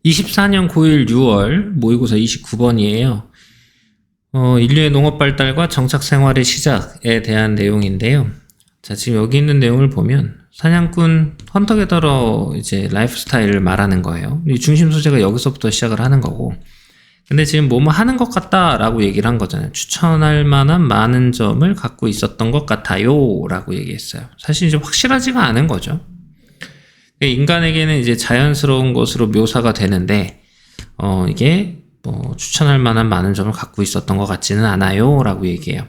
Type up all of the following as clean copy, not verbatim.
24년 고1 6월 모의고사 29번이에요. 인류의 농업 발달과 정착 생활의 시작에 대한 내용인데요. 자, 지금 여기 있는 내용을 보면 사냥꾼 헌터 게더러 이제 라이프 스타일을 말하는 거예요. 이 중심 소재가 여기서부터 시작을 하는 거고. 근데 지금 뭐뭐 하는 것 같다라고 얘기를 한 거잖아요. 추천할 만한 많은 점을 갖고 있었던 것 같아요 라고 얘기했어요. 사실 이제 확실하지가 않은 거죠. 인간에게는 이제 자연스러운 것으로 묘사가 되는데, 이게 뭐 추천할 만한 많은 점을 갖고 있었던 것 같지는 않아요 라고 얘기해요.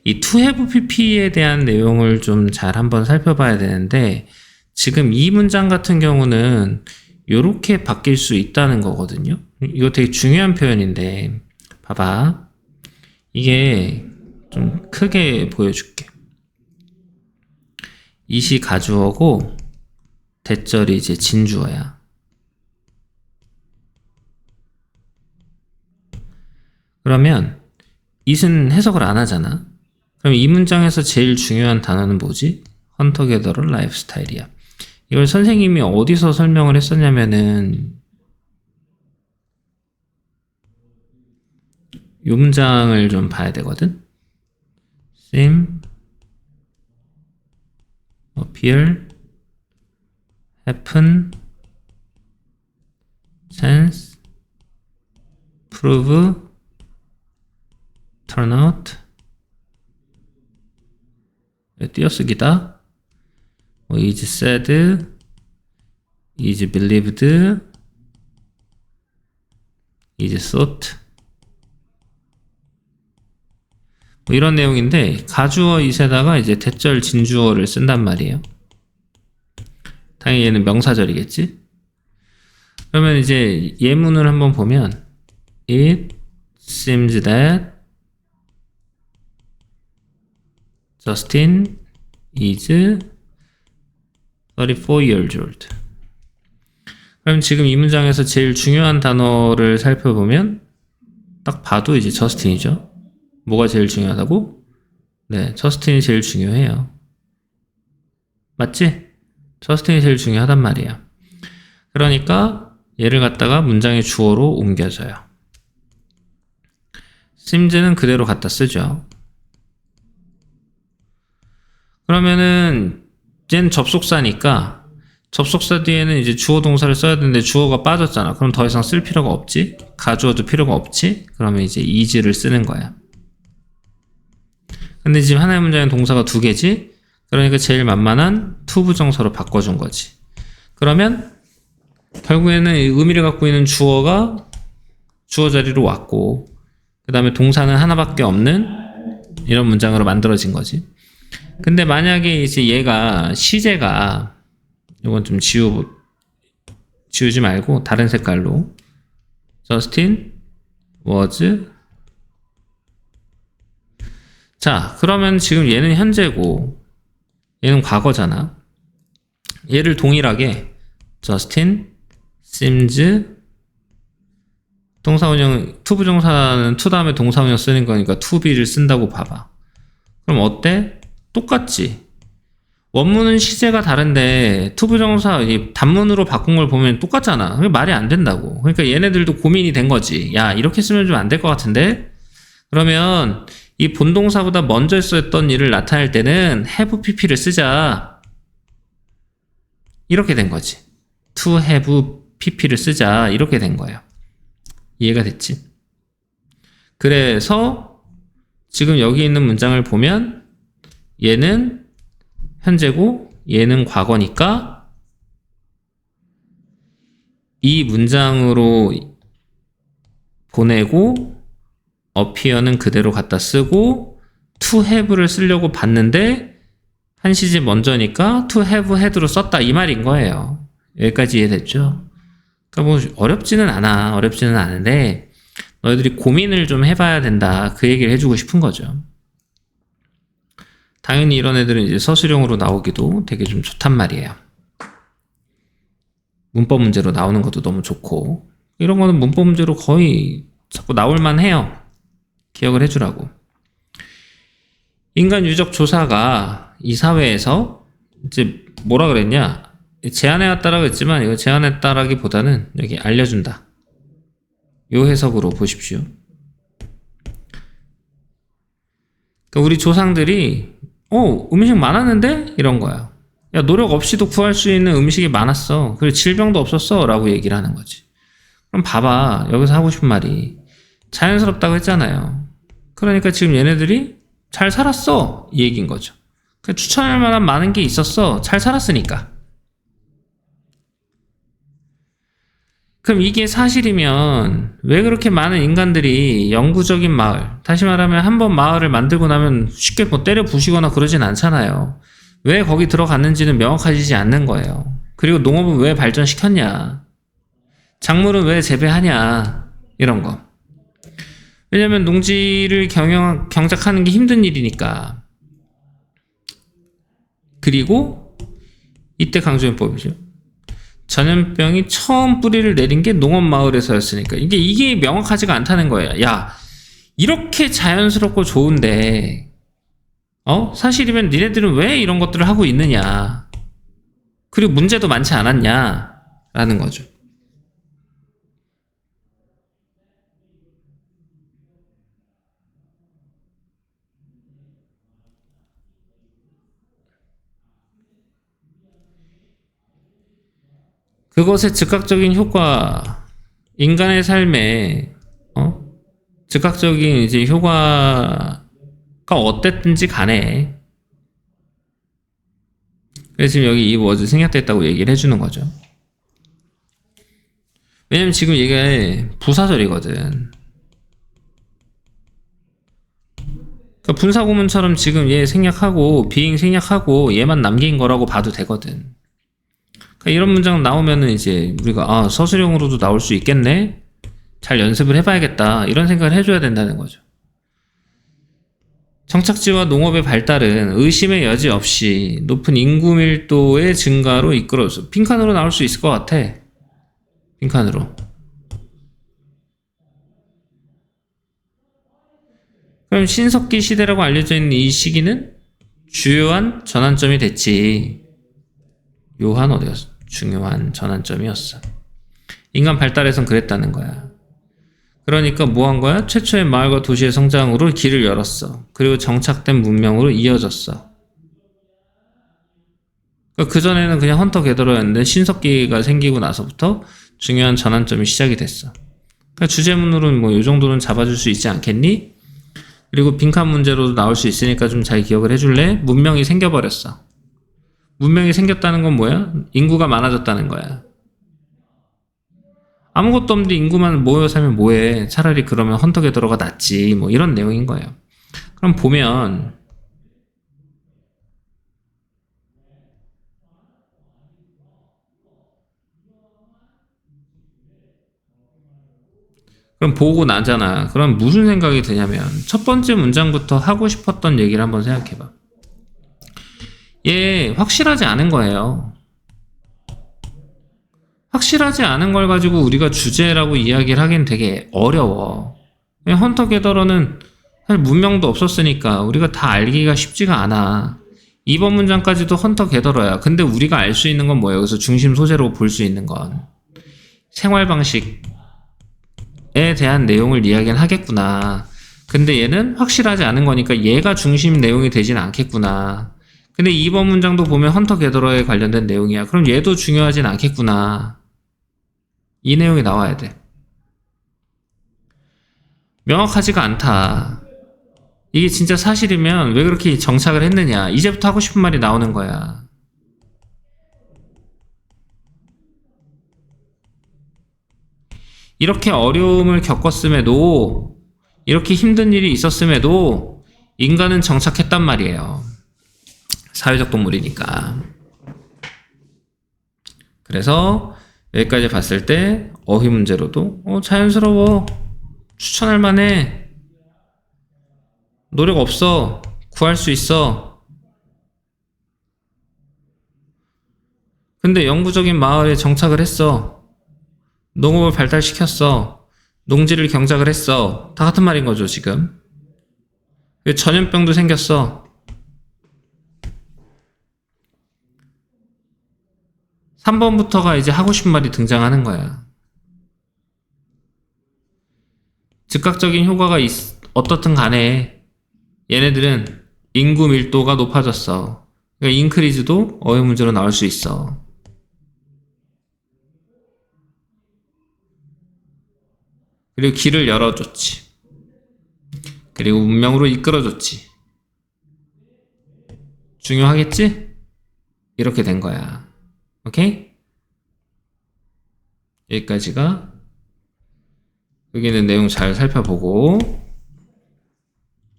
이 to have pp에 대한 내용을 좀 잘 한번 살펴봐야 되는데, 지금 이 문장 같은 경우는 요렇게 바뀔 수 있다는 거거든요. 이거 되게 중요한 표현인데, 봐봐. 이게 좀 크게 보여줄게. 이시 가주어고, 대절이 이제 진주어야. 그러면 it은 해석을 안 하잖아. 그럼 이 문장에서 제일 중요한 단어는 뭐지? 헌터 게더러 라이프 스타일이야. 이걸 선생님이 어디서 설명을 했었냐면은 이 문장을 좀 봐야 되거든. seem, appear, happen, sense, prove, turn out. 띄어쓰기다. is said, is believed, is thought. 뭐 이런 내용인데, 가주어 is에다가 이제 대절 진주어를 쓴단 말이에요. 당연히 얘는 명사절이겠지? 그러면 이제 예문을 한번 보면 It seems that Justin is 34 years old. 그럼 지금 이 문장에서 제일 중요한 단어를 살펴보면 딱 봐도 이제 저스틴이죠. 뭐가 제일 중요하다고? 네, 저스틴이 제일 중요해요. 맞지? 저스틴이 제일 중요하단 말이야. 그러니까 얘를 갖다가 문장의 주어로 옮겨줘요. sims는 그대로 갖다 쓰죠. 그러면은 얘는 접속사니까 접속사 뒤에는 이제 주어 동사를 써야 되는데 주어가 빠졌잖아. 그럼 더 이상 쓸 필요가 없지. 가주어도 필요가 없지. 그러면 이제 is를 쓰는 거야. 근데 지금 하나의 문장에 동사가 두 개지. 그러니까 제일 만만한 to 부정사로 바꿔준 거지. 그러면 결국에는 의미를 갖고 있는 주어가 주어 자리로 왔고, 그 다음에 동사는 하나밖에 없는 이런 문장으로 만들어진 거지. 근데 만약에 이제 얘가 시제가, 이건 좀 지우지 말고 다른 색깔로 Justin was. 자, 그러면 지금 얘는 현재고 얘는 과거잖아. 얘를 동일하게 Justin seems, 동사원형 to 부정사는 to 다음에 동사원형 쓰는 거니까 to be를 쓴다고 봐봐. 그럼 어때? 똑같지. 원문은 시제가 다른데 to 부정사 단문으로 바꾼 걸 보면 똑같잖아. 그게 말이 안 된다고. 그러니까 얘네들도 고민이 된 거지. 야, 이렇게 쓰면 좀 안 될 것 같은데? 그러면 이 본동사보다 먼저 썼던 일을 나타낼 때는 have pp를 쓰자. 이렇게 된 거지. to have pp를 쓰자. 이렇게 된 거예요. 이해가 됐지? 그래서 지금 여기 있는 문장을 보면 얘는 현재고 얘는 과거니까 이 문장으로 보내고 appear는 그대로 갖다 쓰고 to have를 쓰려고 봤는데 한 시제 먼저니까 to have had로 썼다 이 말인 거예요. 여기까지 이해됐죠? 그러니까 뭐 어렵지는 않은데 너희들이 고민을 좀 해봐야 된다, 그 얘기를 해주고 싶은 거죠. 당연히 이런 애들은 이제 서술형으로 나오기도 되게 좀 좋단 말이에요. 문법 문제로 나오는 것도 너무 좋고, 이런 거는 문법 문제로 거의 자꾸 나올만 해요. 기억을 해주라고. 인간 유적 조사가 이 사회에서 이제 뭐라 그랬냐? 제안해왔다라고 했지만 이거 제안했다라기보다는 여기 알려준다. 요 해석으로 보십시오. 그러니까 우리 조상들이 음식 많았는데? 이런 거야. 야, 노력 없이도 구할 수 있는 음식이 많았어. 그리고 질병도 없었어. 라고 얘기를 하는 거지. 그럼 봐봐. 여기서 하고 싶은 말이 자연스럽다고 했잖아요. 그러니까 지금 얘네들이 잘 살았어. 이 얘기인 거죠. 그러니까 추천할 만한 많은 게 있었어. 잘 살았으니까. 그럼 이게 사실이면 왜 그렇게 많은 인간들이 영구적인 마을, 다시 말하면 한 번 마을을 만들고 나면 쉽게 뭐 때려 부시거나 그러진 않잖아요. 왜 거기 들어갔는지는 명확해지지 않는 거예요. 그리고 농업은 왜 발전시켰냐, 작물은 왜 재배하냐, 이런 거. 왜냐면 농지를 경작하는 게 힘든 일이니까. 그리고 이때 강조연법이죠. 전염병이 처음 뿌리를 내린 게 농업마을에서였으니까 이게 명확하지가 않다는 거예요. 야, 이렇게 자연스럽고 좋은데 사실이면 니네들은 왜 이런 것들을 하고 있느냐, 그리고 문제도 많지 않았냐 라는 거죠. 그것의 즉각적인 효과, 인간의 삶에 즉각적인 이제 효과가 어땠든지 간에, 그래서 지금 여기 이 워드 생략됐다고 얘기를 해주는 거죠. 왜냐면 지금 이게 부사절이거든. 그러니까 분사구문처럼 지금 얘 생략하고 비잉 생략하고 얘만 남긴 거라고 봐도 되거든. 그러니까 이런 문장 나오면은 이제 우리가 서술형으로도 나올 수 있겠네, 잘 연습을 해봐야겠다, 이런 생각을 해줘야 된다는 거죠. 정착지와 농업의 발달은 의심의 여지 없이 높은 인구 밀도의 증가로 이끌어서 빈칸으로 나올 수 있을 것 같아. 빈칸으로. 그럼 신석기 시대라고 알려져 있는 이 시기는 주요한 전환점이 됐지. 요한 어디였어? 중요한 전환점이었어. 인간 발달에선 그랬다는 거야. 그러니까 뭐 한 거야? 최초의 마을과 도시의 성장으로 길을 열었어. 그리고 정착된 문명으로 이어졌어. 그전에는 그냥 헌터 게더러였는데 신석기가 생기고 나서부터 중요한 전환점이 시작이 됐어. 그러니까 주제문으로는 뭐 요 정도는 잡아줄 수 있지 않겠니? 그리고 빈칸 문제로도 나올 수 있으니까 좀 잘 기억을 해줄래? 문명이 생겨버렸어. 문명이 생겼다는 건 뭐야? 인구가 많아졌다는 거야. 아무것도 없는데 인구만 모여 살면 뭐해? 차라리 그러면 헌터 게더러가 낫지. 뭐 이런 내용인 거예요. 그럼 보면 그럼 보고 나잖아. 그럼 무슨 생각이 드냐면 첫 번째 문장부터 하고 싶었던 얘기를 한번 생각해봐. 얘 확실하지 않은 거예요. 확실하지 않은 걸 가지고 우리가 주제라고 이야기를 하긴 되게 어려워. 헌터 게더러는 사실 문명도 없었으니까 우리가 다 알기가 쉽지가 않아. 이번 문장까지도 헌터 게더러야. 근데 우리가 알 수 있는 건 뭐예요? 그래서 중심 소재로 볼 수 있는 건 생활 방식에 대한 내용을 이야기는 하겠구나. 근데 얘는 확실하지 않은 거니까 얘가 중심 내용이 되진 않겠구나. 근데 이번 문장도 보면 헌터 게더러에 관련된 내용이야. 그럼 얘도 중요하진 않겠구나. 이 내용이 나와야 돼. 명확하지가 않다. 이게 진짜 사실이면 왜 그렇게 정착을 했느냐. 이제부터 하고 싶은 말이 나오는 거야. 이렇게 어려움을 겪었음에도, 이렇게 힘든 일이 있었음에도 인간은 정착했단 말이에요. 사회적 동물이니까. 그래서 여기까지 봤을 때 어휘 문제로도 자연스러워, 추천할 만해, 노력 없어, 구할 수 있어. 근데 영구적인 마을에 정착을 했어. 농업을 발달시켰어. 농지를 경작을 했어. 다 같은 말인 거죠, 지금. 전염병도 생겼어. 3번부터가 이제 하고 싶은 말이 등장하는 거야. 즉각적인 효과가 어떻든 간에 얘네들은 인구 밀도가 높아졌어. 그러니까 인크리즈도 어휘 문제로 나올 수 있어. 그리고 길을 열어줬지. 그리고 문명으로 이끌어줬지. 중요하겠지? 이렇게 된 거야. 오케이? 여기까지가 여기 있는 내용 잘 살펴보고